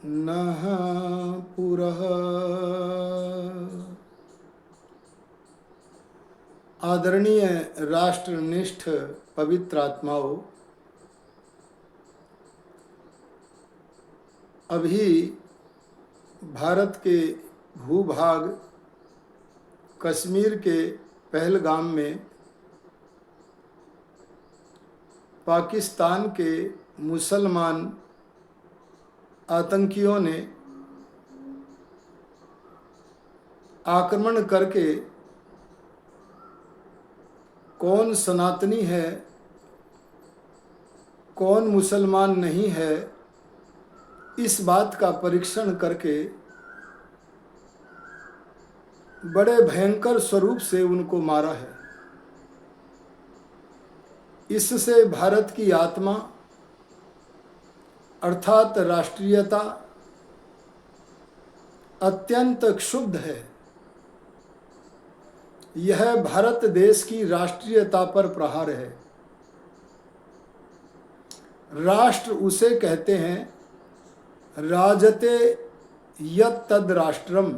नः पुरः। आदरणीय राष्ट्रनिष्ठ पवित्र आत्माओं, अभी भारत के भूभाग कश्मीर के पहलगाम में पाकिस्तान के मुसलमान आतंकियों ने आक्रमण करके कौन सनातनी है, कौन मुसलमान नहीं है, इस बात का परीक्षण करके बड़े भयंकर स्वरूप से उनको मारा है। इससे भारत की आत्मा अर्थात राष्ट्रीयता अत्यंत क्षुब्ध है। यह भारत देश की राष्ट्रीयता पर प्रहार है। राष्ट्र उसे कहते हैं राजते यत् तद राष्ट्रम,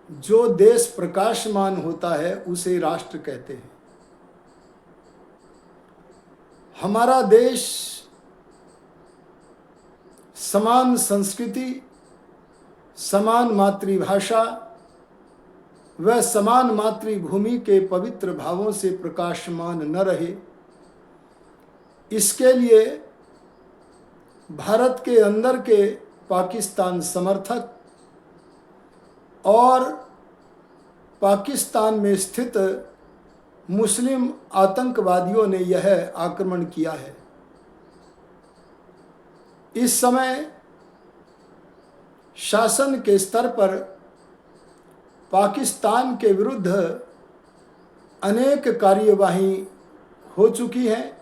जो देश प्रकाशमान होता है उसे राष्ट्र कहते हैं। हमारा देश समान संस्कृति, समान मातृभाषा व समान मातृभूमि के पवित्र भावों से प्रकाशमान न रहे, इसके लिए भारत के अंदर के पाकिस्तान समर्थक और पाकिस्तान में स्थित मुस्लिम आतंकवादियों ने यह आक्रमण किया है। इस समय शासन के स्तर पर पाकिस्तान के विरुद्ध अनेक कार्यवाही हो चुकी हैं,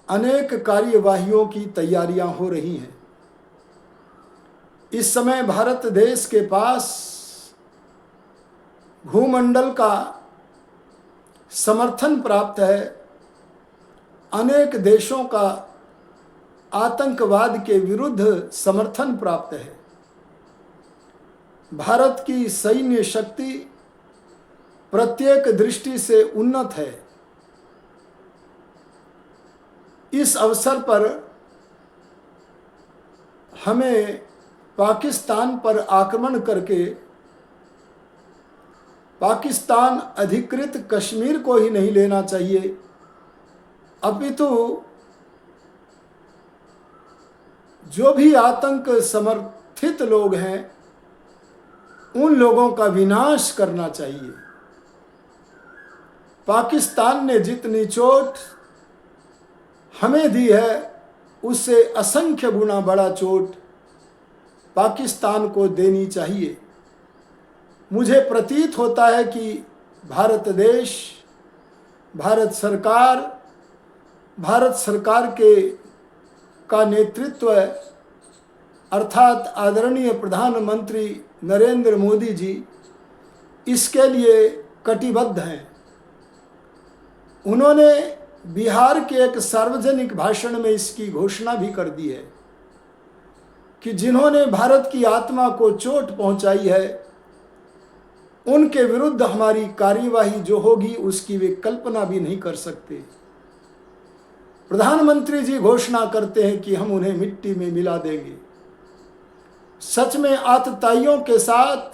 अनेक कार्यवाहियों की तैयारियां हो रही हैं। इस समय भारत देश के पास भूमंडल का समर्थन प्राप्त है, अनेक देशों का आतंकवाद के विरुद्ध समर्थन प्राप्त है। भारत की सैन्य शक्ति प्रत्येक दृष्टि से उन्नत है। इस अवसर पर हमें पाकिस्तान पर आक्रमण करके पाकिस्तान अधिकृत कश्मीर को ही नहीं लेना चाहिए, अपितु जो भी आतंक समर्थित लोग हैं उन लोगों का विनाश करना चाहिए। पाकिस्तान ने जितनी चोट हमें दी है उससे असंख्य गुना बड़ा चोट पाकिस्तान को देनी चाहिए। मुझे प्रतीत होता है कि भारत देश, भारत सरकार का नेतृत्व अर्थात आदरणीय प्रधानमंत्री नरेंद्र मोदी जी इसके लिए कटिबद्ध हैं। उन्होंने बिहार के एक सार्वजनिक भाषण में इसकी घोषणा भी कर दी है कि जिन्होंने भारत की आत्मा को चोट पहुंचाई है उनके विरुद्ध हमारी कार्यवाही जो होगी उसकी वे कल्पना भी नहीं कर सकते। प्रधानमंत्री जी घोषणा करते हैं कि हम उन्हें मिट्टी में मिला देंगे। सच में आतताइयों के साथ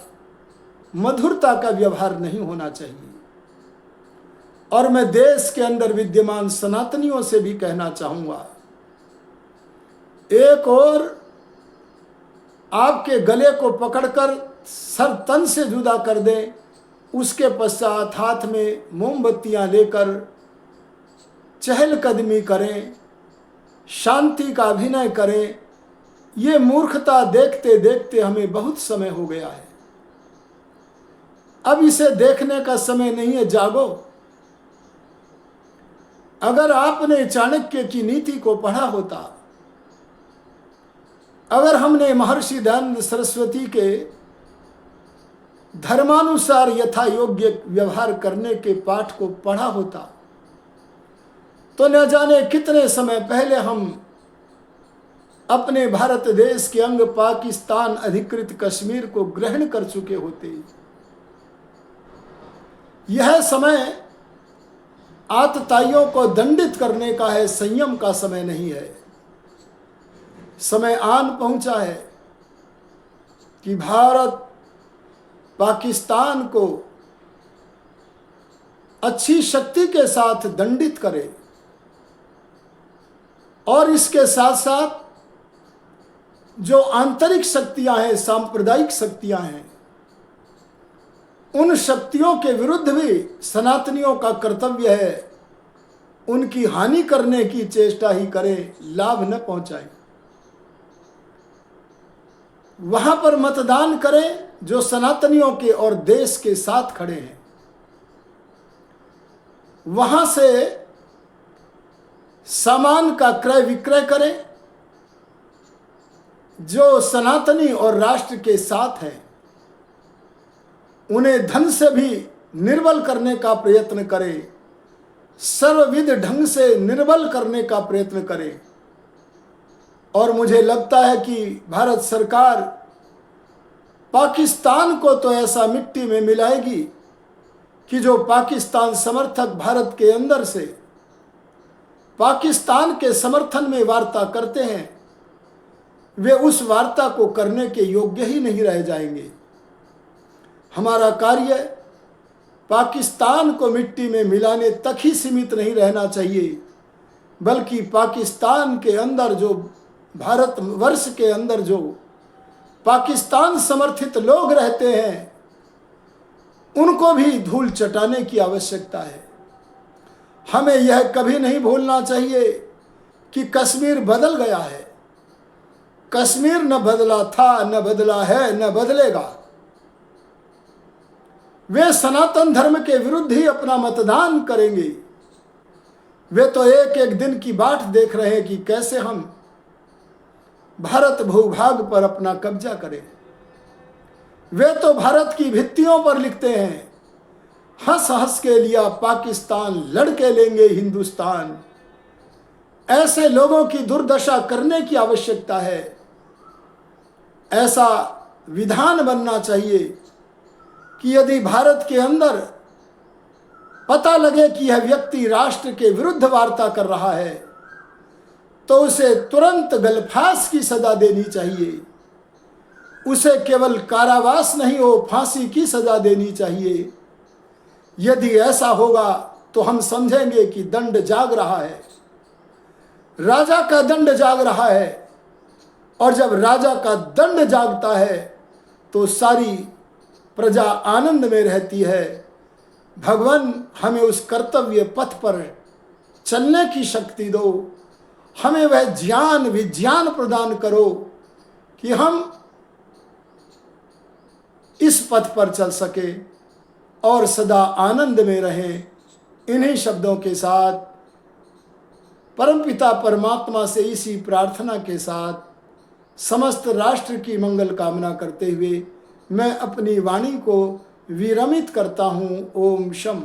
मधुरता का व्यवहार नहीं होना चाहिए। और मैं देश के अंदर विद्यमान सनातनियों से भी कहना चाहूँगा, एक और आपके गले को पकड़कर सर तन से जुदा कर दें, उसके पश्चात हाथ में मोमबत्तियां लेकर चहलकदमी करें, शांति का अभिनय करें, ये मूर्खता देखते देखते हमें बहुत समय हो गया है। अब इसे देखने का समय नहीं है, जागो। अगर आपने चाणक्य की नीति को पढ़ा होता, अगर हमने महर्षि दयानंद सरस्वती के धर्मानुसार यथा योग्य व्यवहार करने के पाठ को पढ़ा होता, तो न जाने कितने समय पहले हम अपने भारत देश के अंग पाकिस्तान अधिकृत कश्मीर को ग्रहण कर चुके होते। यह समय आतताइयों को दंडित करने का है, संयम का समय नहीं है। समय आन पहुंचा है कि भारत पाकिस्तान को अच्छी शक्ति के साथ दंडित करे और इसके साथ साथ जो आंतरिक शक्तियां हैं, सांप्रदायिक शक्तियां हैं, उन शक्तियों के विरुद्ध भी सनातनियों का कर्तव्य है उनकी हानि करने की चेष्टा ही करे, लाभ न पहुंचाए। वहां पर मतदान करें जो सनातनियों के और देश के साथ खड़े हैं। वहां से सामान का क्रय विक्रय करें जो सनातनी और राष्ट्र के साथ हैं। उन्हें धन से भी निर्बल करने का प्रयत्न करें, सर्वविध ढंग से निर्बल करने का प्रयत्न करें। और मुझे लगता है कि भारत सरकार पाकिस्तान को तो ऐसा मिट्टी में मिलाएगी कि जो पाकिस्तान समर्थक भारत के अंदर से पाकिस्तान के समर्थन में वार्ता करते हैं, वे उस वार्ता को करने के योग्य ही नहीं रह जाएंगे। हमारा कार्य पाकिस्तान को मिट्टी में मिलाने तक ही सीमित नहीं रहना चाहिए, बल्कि पाकिस्तान के अंदर जो भारतवर्ष के अंदर जो पाकिस्तान समर्थित लोग रहते हैं, उनको भी धूल चटाने की आवश्यकता है। हमें यह कभी नहीं भूलना चाहिए कि कश्मीर बदल गया है। कश्मीर न बदला था, न बदला है, न बदलेगा। वे सनातन धर्म के विरुद्ध ही अपना मतदान करेंगे। वे तो एक एक दिन की बाट देख रहे हैं कि कैसे हम भारत भूभाग पर अपना कब्जा करें। वे तो भारत की भित्तियों पर लिखते हैं, हंस हंस के लिया पाकिस्तान, लड़के लेंगे हिंदुस्तान। ऐसे लोगों की दुर्दशा करने की आवश्यकता है। ऐसा विधान बनना चाहिए कि यदि भारत के अंदर पता लगे कि यह व्यक्ति राष्ट्र के विरुद्ध वार्ता कर रहा है, तो उसे तुरंत गलफांस की सजा देनी चाहिए। उसे केवल कारावास नहीं हो, फांसी की सजा देनी चाहिए। यदि ऐसा होगा तो हम समझेंगे कि दंड जाग रहा है, राजा का दंड जाग रहा है। और जब राजा का दंड जागता है तो सारी प्रजा आनंद में रहती है। भगवान हमें उस कर्तव्य पथ पर चलने की शक्ति दो। हमें वह ज्ञान विज्ञान प्रदान करो कि हम इस पथ पर चल सके और सदा आनंद में रहें। इन्हीं शब्दों के साथ परमपिता परमात्मा से इसी प्रार्थना के साथ समस्त राष्ट्र की मंगल कामना करते हुए मैं अपनी वाणी को विरमित करता हूँ। ओम शम।